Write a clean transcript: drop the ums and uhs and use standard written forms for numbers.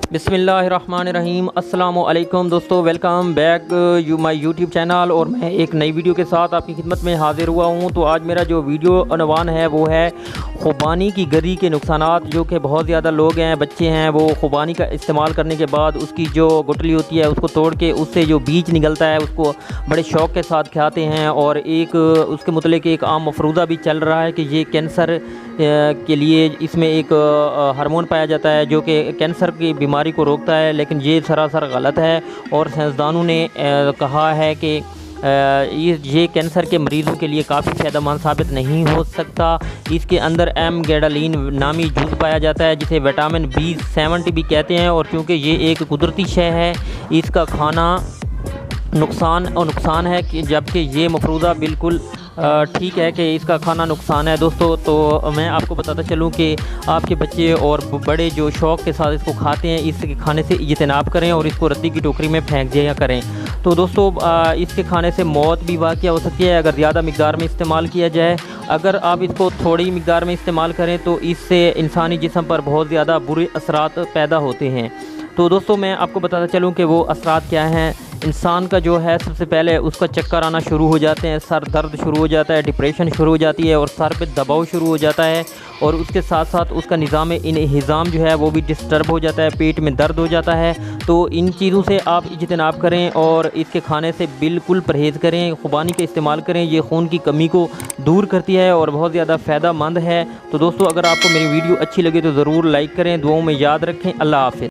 बिस्मिल्लाहिर्रहमानिर्रहीम। अस्सलामु अलैकुम दोस्तों, welcome back my YouTube channel. और मैं एक नई वीडियो के साथ आपकी खिदमत में हाजिर हुआ हूँ। तो आज मेरा जो वीडियो अनवान है वो है खुबानी की गरी के नुकसानात। जो कि बहुत ज़्यादा लोग हैं, बच्चे हैं, वो खुबानी का इस्तेमाल करने के बाद उसकी जो गुठली होती है उसको तोड़ के उससे जो बीज निकलता है उसको बड़े शौक़ के साथ खाते हैं। और एक उसके मुतल्लिक़ एक आम मफरूज़ा भी चल रहा है कि ये कैंसर के लिए इसमें एक हार्मोन पाया जाता है जो कि कैंसर की बीमारी को रोकता है, लेकिन ये सरासर गलत है। और साइंसदानों ने कहा है कि ये कैंसर के मरीज़ों के लिए काफ़ी फ़ायदेमंद साबित नहीं हो सकता। इसके अंदर गैडालीन नामी जूस पाया जाता है जिसे विटामिन B70 भी कहते हैं। और क्योंकि ये एक कुदरती शय है, इसका खाना नुकसान है कि जबकि ये मफरूज़ा बिल्कुल ठीक है कि इसका खाना नुकसान है दोस्तों। तो मैं आपको बताता चलूँ कि आपके बच्चे और बड़े जो शौक़ के साथ इसको खाते हैं, इसके खाने से इजtenab करें और इसको रद्दी की टोकरी में फेंक दिया करें। तो दोस्तों इसके खाने से मौत भी वाक़या हो सकती है अगर ज़्यादा मिक़दार में इस्तेमाल किया जाए। अगर आप इसको थोड़ी मिक़दार में इस्तेमाल करें तो इससे इंसानी जिस्म पर बहुत ज़्यादा बुरे असरात पैदा होते हैं। तो दोस्तों मैं आपको बताता चलूँ कि वो असरात क्या हैं। इंसान का जो है सबसे पहले उसका चक्कर आना शुरू हो जाते हैं, सर दर्द शुरू हो जाता है, डिप्रेशन शुरू हो जाती है और सर पे दबाव शुरू हो जाता है। और उसके साथ साथ उसका निज़ाम इंहिज़ाम जो है वो भी डिस्टर्ब हो जाता है, पेट में दर्द हो जाता है। तो इन चीज़ों से आप इजtenab करें और इसके खाने से बिल्कुल परहेज़ करें। खुबानी का इस्तेमाल करें, ये खून की कमी को दूर करती है और बहुत ज़्यादा फ़ायदेमंद है। तो दोस्तों अगर आपको मेरी वीडियो अच्छी लगे तो ज़रूर लाइक करें। दुआओं में याद रखें। अल्लाह हाफ़िज़।